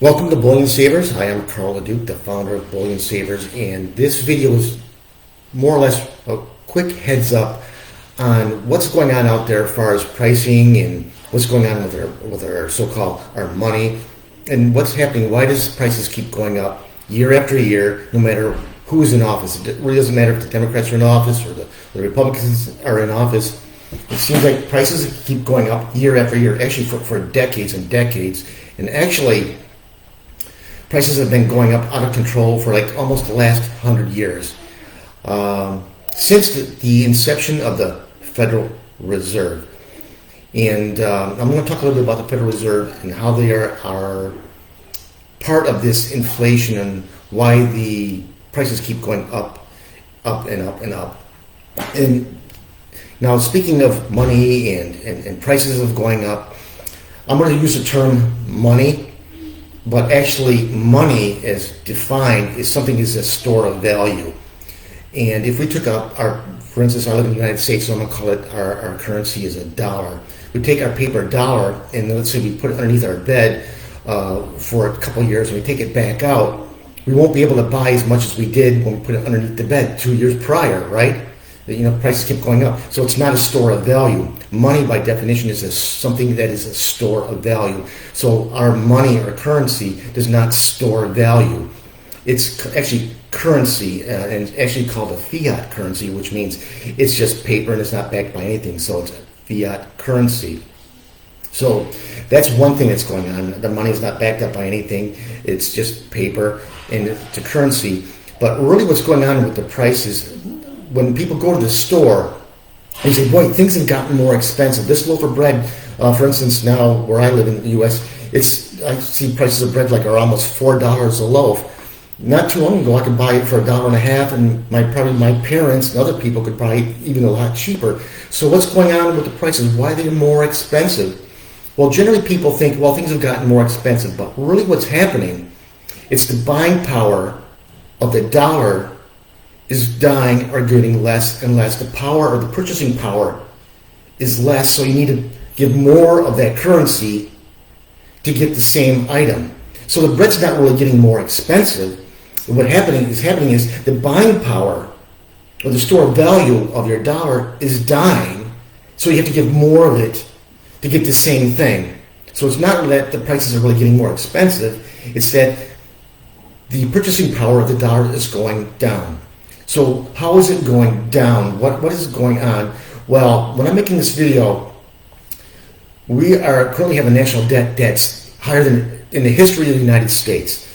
Welcome to Bullion Savers. I am Carl LeDuc, the founder of Bullion Savers, and this video is more or less a quick heads up on what's going on out there as far as pricing and what's going on with our so-called our money and what's happening. Why does prices keep going up year after year, no matter who is in office? It really doesn't matter if the Democrats are in office or the Republicans are in office. It seems like prices keep going up year after year, actually for decades and decades, and actually prices have been going up out of control for like almost the last 100 years. Since the inception of the Federal Reserve. And I'm going to talk a little bit about the Federal Reserve and how they are part of this inflation and why the prices keep going up and up and up. And now, speaking of money and prices of going up, I'm going to use the term money. But actually, money, as defined, is something is a store of value. And if we took up for instance, I live in the United States, so I'm going to call it our currency is a dollar. We take our paper dollar, and let's say we put it underneath our bed for a couple of years, and we take it back out. We won't be able to buy as much as we did when we put it underneath the bed 2 years prior, right? Prices keep going up. So it's not a store of value. Money, by definition, is something that is a store of value. So our money or currency does not store value. It's actually currency, and it's actually called a fiat currency, which means it's just paper and it's not backed by anything. So it's a fiat currency. So that's one thing that's going on. The money is not backed up by anything. It's just paper and it's a currency. But really what's going on with the prices, when people go to the store, they say, boy, things have gotten more expensive. This loaf of bread, for instance, now where I live in the U.S., I see prices of bread like are almost $4 a loaf. Not too long ago, I could buy it for $1.50, and probably my parents and other people could buy it even a lot cheaper. So what's going on with the prices? Why are they more expensive? Well, generally people think, well, things have gotten more expensive, but really what's happening, it's the buying power of the dollar is dying or getting less and less. The power or the purchasing power is less, so you need to give more of that currency to get the same item. So the bread's not really getting more expensive. What happening is the buying power or the store value of your dollar is dying, so you have to give more of it to get the same thing. So it's not that the prices are really getting more expensive, it's that the purchasing power of the dollar is going down. So how is it going down? What is going on? Well, when I'm making this video, we currently have a national debt that's higher than in the history of the United States.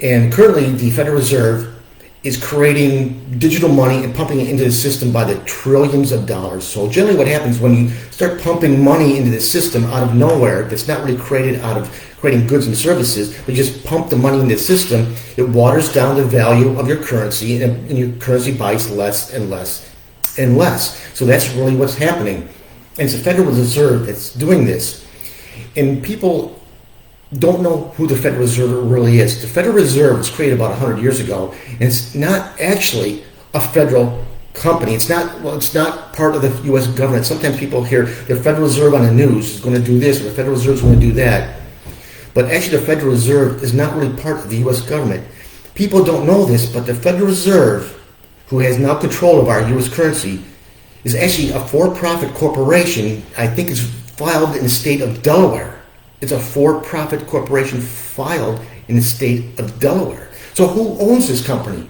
And currently the Federal Reserve is creating digital money and pumping it into the system by the trillions of dollars. So generally what happens when you start pumping money into the system out of nowhere, that's not really created out of creating goods and services, but you just pump the money in the system, it waters down the value of your currency, and your currency buys less and less and less. So that's really what's happening. And it's the Federal Reserve that's doing this. And people don't know who the Federal Reserve really is. The Federal Reserve was created about 100 years ago, and it's not actually a federal company. It's not part of the U.S. government. Sometimes people hear the Federal Reserve on the news is going to do this, or the Federal Reserve is going to do that. But actually the Federal Reserve is not really part of the U.S. government. People don't know this, but the Federal Reserve, who has now control of our U.S. currency, is actually a for-profit corporation. I think it's filed in the state of Delaware. It's a for-profit corporation filed in the state of Delaware. So who owns this company?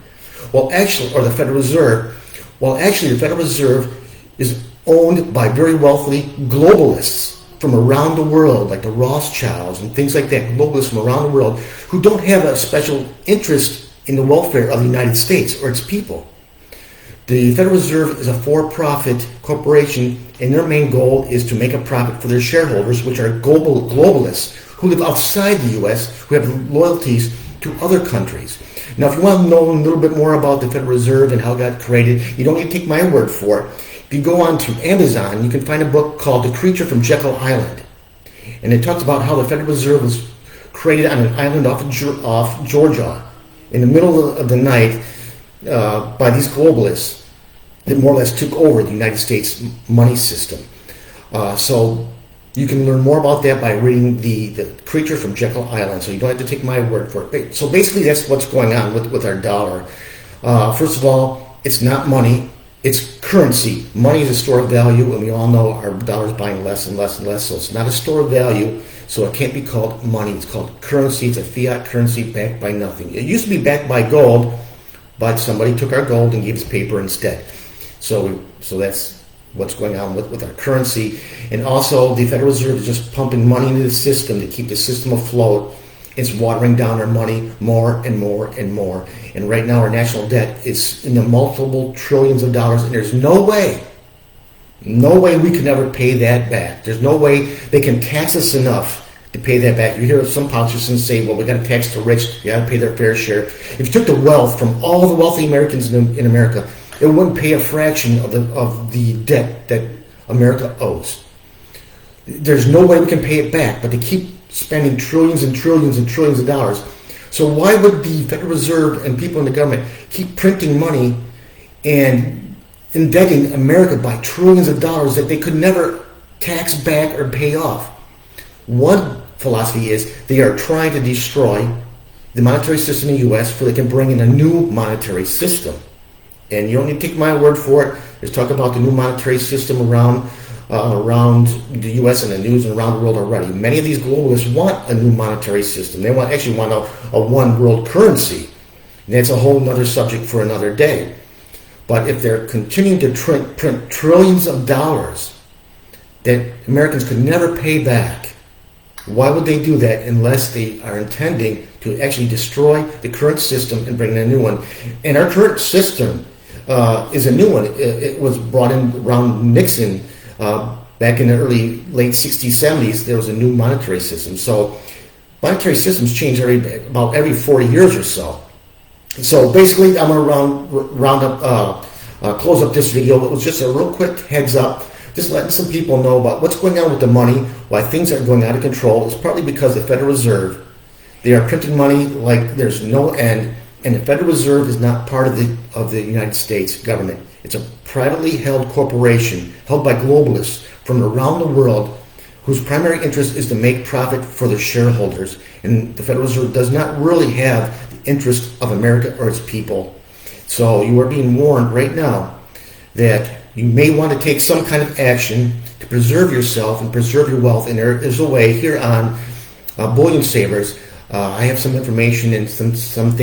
Well, actually, or the Federal Reserve. Well, actually, the Federal Reserve is owned by very wealthy globalists from around the world, like the Rothschilds and things like that, globalists from around the world who don't have a special interest in the welfare of the United States or its people. The Federal Reserve is a for-profit corporation, and their main goal is to make a profit for their shareholders, which are globalists who live outside the U.S., who have loyalties to other countries. Now, if you want to know a little bit more about the Federal Reserve and how it got created, you don't need to take my word for it. If you go on to Amazon, you can find a book called The Creature from Jekyll Island. And it talks about how the Federal Reserve was created on an island off Georgia in the middle of the night by these globalists that more or less took over the United States money system. So You can learn more about that by reading the Creature from Jekyll Island, so you don't have to take my word for it. So basically that's what's going on with our dollar. First of all, it's not money, it's currency. Money is a store of value, and we all know our dollar is buying less and less and less, so it's not a store of value, so it can't be called money. It's called currency. It's a fiat currency backed by nothing. It used to be backed by gold, but somebody took our gold and gave us paper instead. So that's what's going on with our currency. And also, the Federal Reserve is just pumping money into the system to keep the system afloat. It's watering down our money more and more and more. And right now, our national debt is in the multiple trillions of dollars, and there's no way we can ever pay that back. There's no way they can tax us enough to pay that back. You hear some politicians say, well, we got to tax the rich, you got to pay their fair share. If you took the wealth from all the wealthy Americans in America, it wouldn't pay a fraction of the debt that America owes. There's no way we can pay it back, but they keep spending trillions and trillions and trillions of dollars. So why would the Federal Reserve and people in the government keep printing money and indebting America by trillions of dollars that they could never tax back or pay off? One philosophy is they are trying to destroy the monetary system in the U.S. so they can bring in a new monetary system. And you don't need to take my word for it. There's talk about the new monetary system around the U.S. and the news and around the world already. Many of these globalists want a new monetary system. They actually want a one world currency. And that's a whole other subject for another day. But if they're continuing to print trillions of dollars that Americans could never pay back, why would they do that unless they are intending to actually destroy the current system and bring in a new one? And our current system is a new one. It was brought in around Nixon back in the late 60s, 70s. There was a new monetary system. So monetary systems change about every 40 years or so. So basically, I'm going to close up this video. It was just a real quick heads up, just letting some people know about what's going on with the money, why things are going out of control. It's partly because the Federal Reserve, they are printing money like there's no end, and the Federal Reserve is not part of the United States government. It's a privately held corporation held by globalists from around the world whose primary interest is to make profit for their shareholders. And the Federal Reserve does not really have the interest of America or its people. So you are being warned right now that you may want to take some kind of action to preserve yourself and preserve your wealth. And there is a way here on Bullion Savers. I have some information and some things